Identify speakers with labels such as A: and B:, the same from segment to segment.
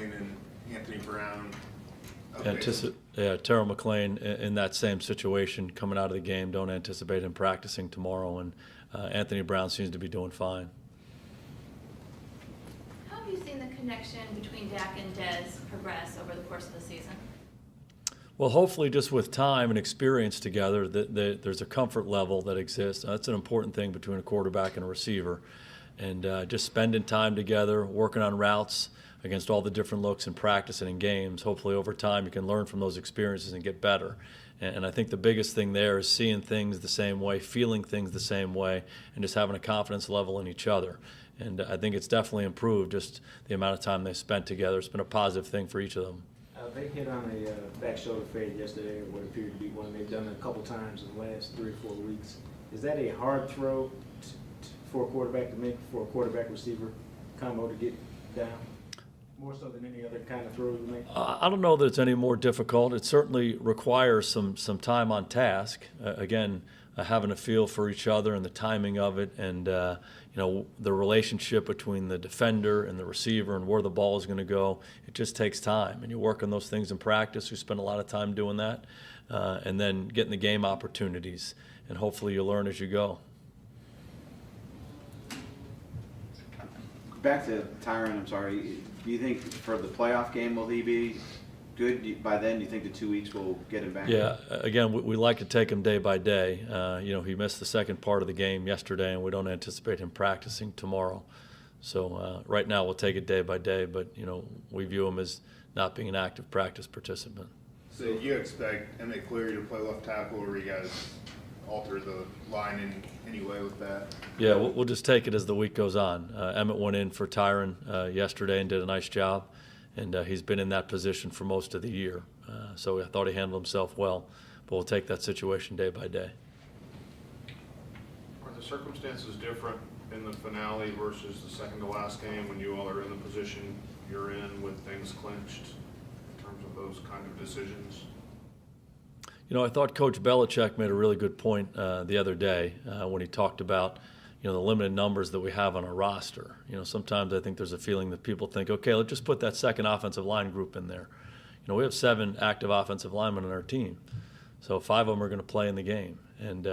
A: McClain and Anthony Brown.
B: Terrell McClain in that same situation coming out of the game. Don't anticipate him practicing tomorrow, and Anthony Brown seems to be doing fine.
C: How have you seen the connection between Dak and Dez progress over the course of the season?
B: Well, hopefully just with time and experience together, there's a comfort level that exists. That's an important thing between a quarterback and a receiver. And just spending time together, working on routes against all the different looks in practice and in games. Hopefully over time you can learn from those experiences and get better. And I think the biggest thing there is seeing things the same way, feeling things the same way, and just having a confidence level in each other. And I think it's definitely improved just the amount of time they spent together. It's been a positive thing for each of them.
D: They hit on a back shoulder fade yesterday, what appeared to be one they've done a couple times in the last 3 or 4 weeks. Is that a hard throw for a quarterback to make, for a quarterback-receiver combo to get down? More so than any other kind of throw you make?
B: I don't know that it's any more difficult. It certainly requires some time on task. Again, having a feel for each other and the timing of it, and the relationship between the defender and the receiver and where the ball is going to go. It just takes time, and you work on those things in practice. You spend a lot of time doing that, and then getting the game opportunities, and hopefully you learn as you go.
E: Back to Tyron, I'm sorry. Do you think for the playoff game will he be good by then? Do you think the 2 weeks will get him back?
B: Yeah, again, we like to take him day by day. He missed the second part of the game yesterday, and we don't anticipate him practicing tomorrow. So right now we'll take it day by day, but we view him as not being an active practice participant.
A: So you expect Emmett Cleary to play left tackle, or you guys alter the line in any way with that?
B: Yeah, we'll just take it as the week goes on. Emmett went in for Tyron yesterday and did a nice job, and he's been in that position for most of the year. So I thought he handled himself well, but we'll take that situation day by day.
F: Are the circumstances different in the finale versus the second to last game when you all are in the position you're in with things clinched in terms of those kind of decisions?
B: I thought Coach Belichick made a really good point the other day when he talked about, the limited numbers that we have on our roster. Sometimes I think there's a feeling that people think, okay, let's just put that second offensive line group in there. We have 7 active offensive linemen on our team, so 5 of them are going to play in the game. And,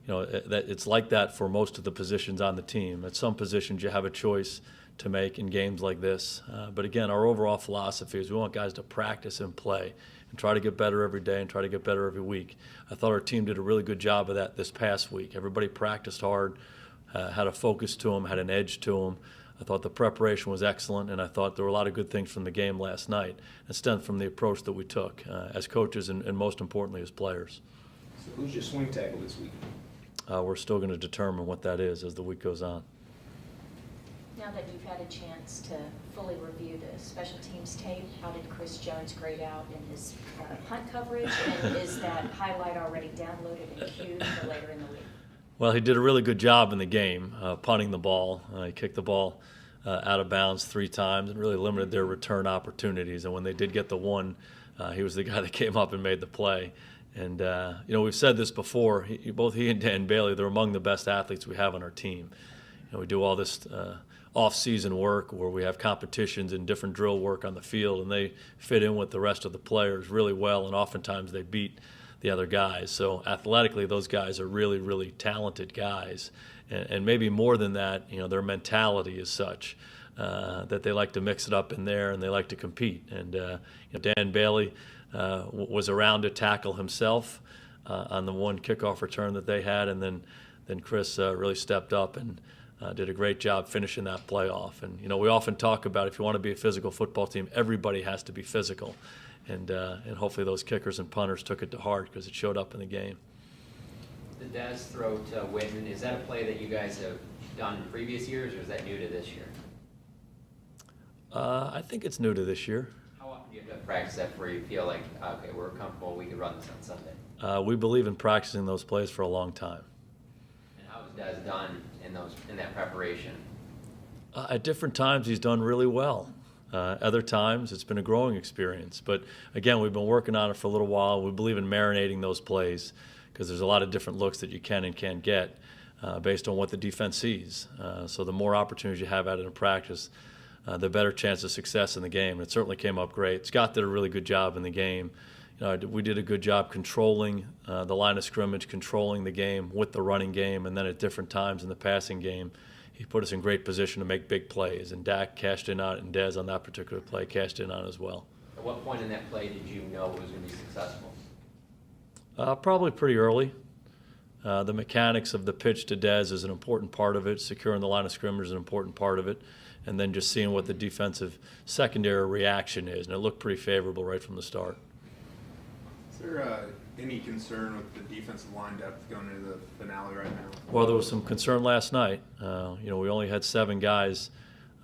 B: it's like that for most of the positions on the team. At some positions you have a choice to make in games like this. But again, our overall philosophy is we want guys to practice and play and try to get better every day and try to get better every week. I thought our team did a really good job of that this past week. Everybody practiced hard, had a focus to them, had an edge to them. I thought the preparation was excellent, and I thought there were a lot of good things from the game last night. It stemmed from the approach that we took as coaches and most importantly as players.
D: So who's your swing tackle this week?
B: We're still going to determine what that is as the week goes on.
G: Now that you've had a chance to fully review the special teams tape, how did Chris Jones grade out in his punt coverage? And is that highlight already downloaded and queued for later in the week?
B: Well, he did a really good job in the game, punting the ball. He kicked the ball out of bounds 3 times and really limited their return opportunities. And when they did get the one, he was the guy that came up and made the play. And, we've said this before. Both he and Dan Bailey, they're among the best athletes we have on our team. We do all this off-season work where we have competitions and different drill work on the field, and they fit in with the rest of the players really well, and oftentimes they beat the other guys. So athletically, those guys are really, really talented guys. And maybe more than that, their mentality is such that they like to mix it up in there and they like to compete. And Dan Bailey was around to tackle himself on the one kickoff return that they had, and then Chris really stepped up and did a great job finishing that play off. And we often talk about if you want to be a physical football team, everybody has to be physical. And hopefully those kickers and punters took it to heart because it showed up in the game.
H: The Dez throw to Witten, is that a play that you guys have done in previous years, or is that new to this year?
B: I think it's new to this year.
H: How often do you have to practice that where you feel like, okay, we're comfortable, we can run this on Sunday?
B: We believe in practicing those plays for a long time.
H: And how has Dez done in that preparation?
B: At different times, he's done really well. Other times, it's been a growing experience. But again, we've been working on it for a little while. We believe in marinating those plays because there's a lot of different looks that you can and can't get based on what the defense sees. So the more opportunities you have at it in practice, the better chance of success in the game. It certainly came up great. Scott did a really good job in the game. We did a good job controlling the line of scrimmage, controlling the game with the running game, and then at different times in the passing game, he put us in great position to make big plays. And Dak cashed in on it, and Dez on that particular play cashed in on it as well.
H: At what point in that play did you know it was going to be successful?
B: Probably pretty early. The mechanics of the pitch to Dez is an important part of it. Securing the line of scrimmage is an important part of it. And then just seeing what the defensive secondary reaction is. And it looked pretty favorable right from the start.
A: Is there any concern with the defensive line depth going into the finale right now?
B: Well, there was some concern last night. We only had 7 guys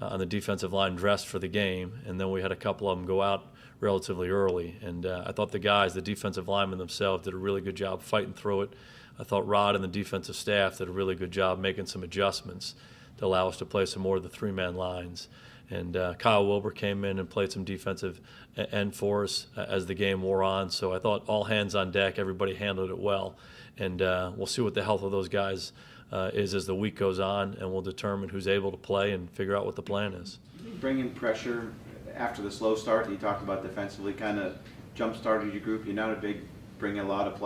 B: on the defensive line dressed for the game, and then we had a couple of them go out relatively early. And I thought the guys, the defensive linemen themselves, did a really good job fighting through it. I thought Rod and the defensive staff did a really good job making some adjustments to allow us to play some more of the 3-man lines. And Kyle Wilbur came in and played some defensive end for us as the game wore on. So I thought all hands on deck, everybody handled it well. And we'll see what the health of those guys is as the week goes on, and we'll determine who's able to play and figure out what the plan is.
E: Bringing pressure after the slow start that you talked about defensively kind of jump-started your group. You're not a big bring a lot of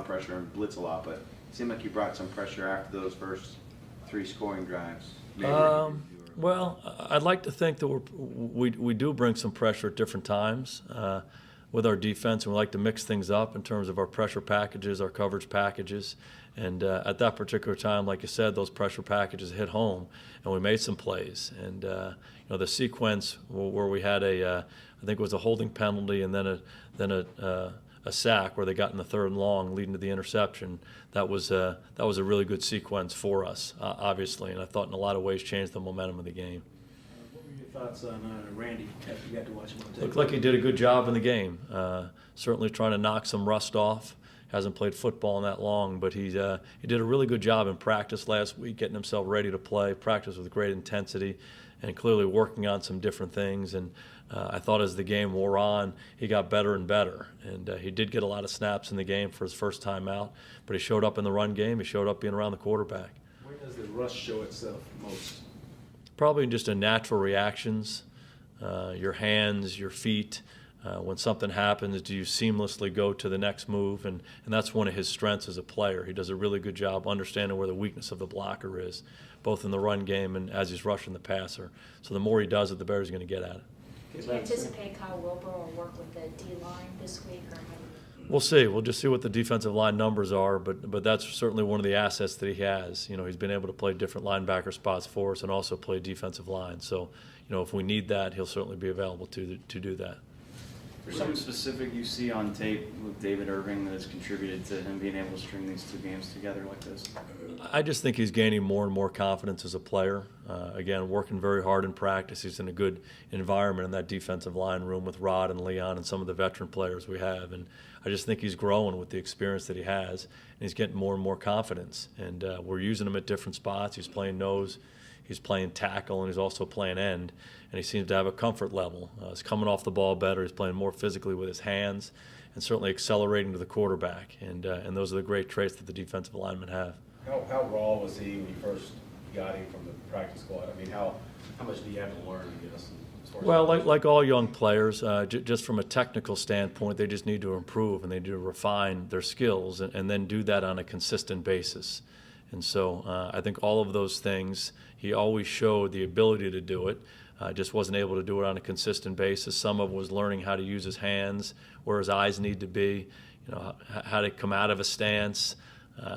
E: pressure and blitz a lot, but it seemed like you brought some pressure after those first 3 scoring drives.
B: Well, I'd like to think that we do bring some pressure at different times with our defense, and we like to mix things up in terms of our pressure packages, our coverage packages. And at that particular time, like you said, those pressure packages hit home, and we made some plays. And the sequence where we had I think it was a holding penalty, and then a sack where they got in the 3rd and long, leading to the interception. That was a really good sequence for us, obviously, and I thought in a lot of ways changed the momentum of the game.
D: What were your thoughts on Randy after you got to watch him on tape?
B: Looked like he did a good job in the game. Certainly trying to knock some rust off. Hasn't played football in that long, but he did a really good job in practice last week, getting himself ready to play. Practice with great intensity, and clearly working on some different things. And I thought as the game wore on, he got better and better. And he did get a lot of snaps in the game for his first time out, but he showed up in the run game. He showed up being around the quarterback.
D: Where does the rush show itself most?
B: Probably in just in natural reactions, your hands, your feet. When something happens, do you seamlessly go to the next move? And that's one of his strengths as a player. He does a really good job understanding where the weakness of the blocker is, both in the run game and as he's rushing the passer. So the more he does it, the better he's going to get at it.
G: Do you anticipate Kyle Wilbur will work with the D-line this week, or how do you?
B: We'll see. We'll just see what the defensive line numbers are, but that's certainly one of the assets that he has. He's been able to play different linebacker spots for us and also play defensive line. So, if we need that, he'll certainly be available to do that.
I: There's something specific you see on tape with David Irving that has contributed to him being able to string these 2 games together like this?
B: I just think he's gaining more and more confidence as a player. Again, working very hard in practice. He's in a good environment in that defensive line room with Rod and Leon and some of the veteran players we have. And I just think he's growing with the experience that he has, and he's getting more and more confidence. And we're using him at different spots. He's playing nose, he's playing tackle, and he's also playing end. And he seems to have a comfort level. He's coming off the ball better. He's playing more physically with his hands, and certainly accelerating to the quarterback. And those are the great traits that the defensive linemen have.
J: How raw was he when you first got him from the practice squad? I mean, how much do you have to learn, I guess?
B: Well, like all young players, just from a technical standpoint, they just need to improve and they need to refine their skills and then do that on a consistent basis. And so I think all of those things, he always showed the ability to do it. Just wasn't able to do it on a consistent basis. Some of it was learning how to use his hands, where his eyes need to be, how to come out of a stance,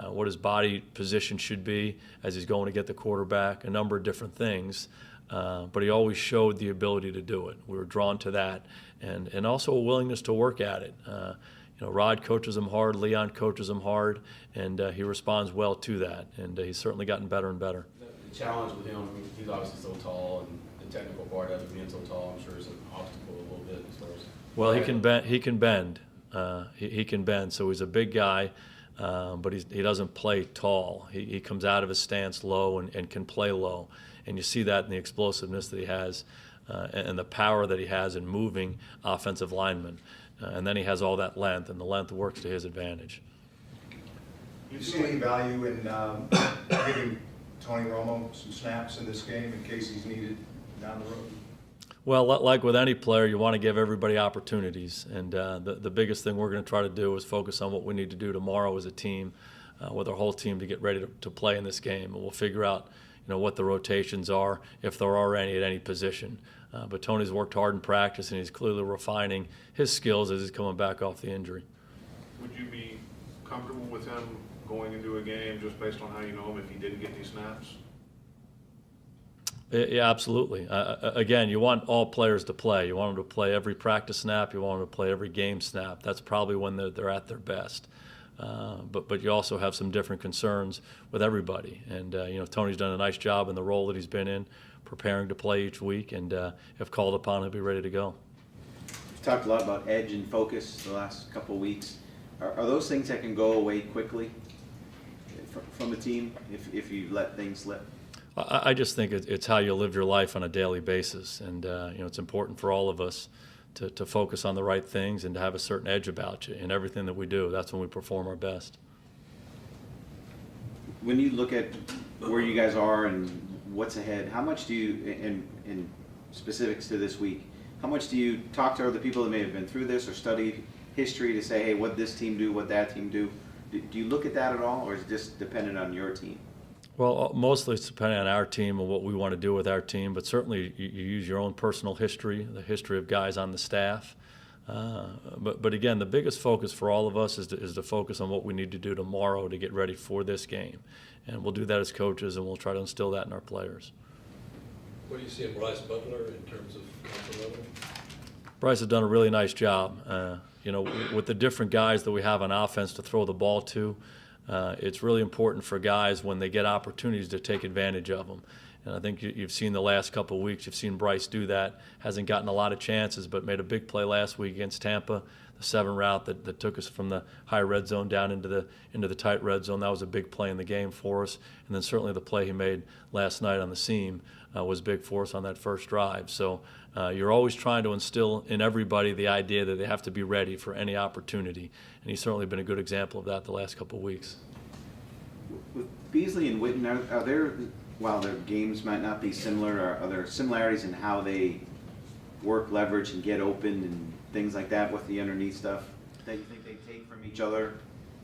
B: what his body position should be as he's going to get the quarterback, a number of different things. But he always showed the ability to do it. We were drawn to that, and also a willingness to work at it. Rod coaches him hard, Leon coaches him hard, and he responds well to that. And he's certainly gotten better and better.
J: The challenge with him, I mean, he's obviously so tall, and the technical part of it being so tall, I'm sure is an obstacle a little bit as far as.
B: Well, he can bend. He can bend. He can bend. So he's a big guy, but he doesn't play tall. He comes out of his stance low and can play low. And you see that in the explosiveness that he has and the power that he has in moving offensive linemen. And then he has all that length, and the length works to his advantage.
K: Do you see any value in giving Tony Romo some snaps in this game in case he's needed down the road?
B: Well, like with any player, you want to give everybody opportunities. And the biggest thing we're going to try to do is focus on what we need to do tomorrow as a team, with our whole team to get ready to play in this game. And we'll figure out, what the rotations are, if there are any at any position. But Tony's worked hard in practice, and he's clearly refining his skills as he's coming back off the injury.
F: Would you be comfortable with him going into a game just based on how you know him if he didn't get these snaps?
B: Yeah, absolutely. Again, you want all players to play. You want them to play every practice snap. You want them to play every game snap. That's probably when they're at their best. But you also have some different concerns with everybody. And, Tony's done a nice job in the role that he's been in, preparing to play each week. And if called upon, he'll be ready to go.
E: You've talked a lot about edge and focus the last couple of weeks. Are those things that can go away quickly from a team if you let things slip?
B: I just think it's how you live your life on a daily basis. And, it's important for all of us to focus on the right things and to have a certain edge about you in everything that we do. That's when we perform our best.
E: When you look at where you guys are and what's ahead, how much do you, in specifics to this week, how much do you talk to other people that may have been through this or studied history to say, hey, what this team do, what that team do? Do you look at that at all, or is it just dependent on your team?
B: Well, mostly it's depending on our team and what we want to do with our team, but certainly you use your own personal history, the history of guys on the staff. But again, the biggest focus for all of us is to focus on what we need to do tomorrow to get ready for this game. And we'll do that as coaches, and we'll try to instill that in our players.
L: What do you see in Bryce Butler in terms of comfort level?
B: Bryce has done a really nice job. With the different guys that we have on offense to throw the ball to, it's really important for guys when they get opportunities to take advantage of them. And I think you've seen the last couple of weeks, you've seen Bryce do that. Hasn't gotten a lot of chances, but made a big play last week against Tampa, the 7 route that took us from the high red zone down into the tight red zone. That was a big play in the game for us. And then certainly the play he made last night on the seam was big for us on that first drive. So you're always trying to instill in everybody the idea that they have to be ready for any opportunity. And he's certainly been a good example of that the last couple of weeks.
E: With Beasley and Witten, are there, while their games might not be similar, are there similarities in how they work leverage and get open and things like that with the underneath stuff that you think they take from each other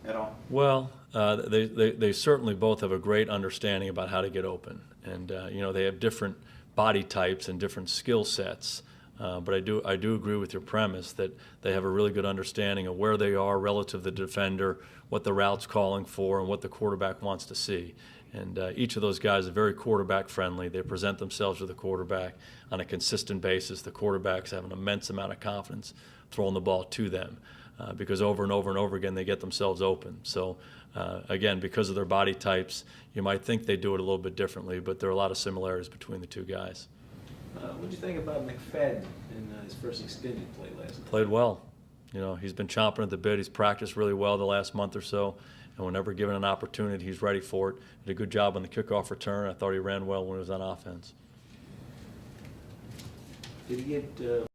E: at all?
B: Well, they certainly both have a great understanding about how to get open. And, they have different body types and different skill sets. But I do agree with your premise that they have a really good understanding of where they are relative to the defender, what the route's calling for, and what the quarterback wants to see. And each of those guys are very quarterback friendly. They present themselves to the quarterback on a consistent basis. The quarterbacks have an immense amount of confidence throwing the ball to them because over and over and over again they get themselves open. So again, because of their body types, you might think they do it a little bit differently, but there are a lot of similarities between the two guys.
D: What did you think about McFadden in his first extended play last night?
B: Played well. He's been chomping at the bit. He's practiced really well the last month or so. And whenever given an opportunity, he's ready for it. Did a good job on the kickoff return. I thought he ran well when he was on offense.
D: Did he get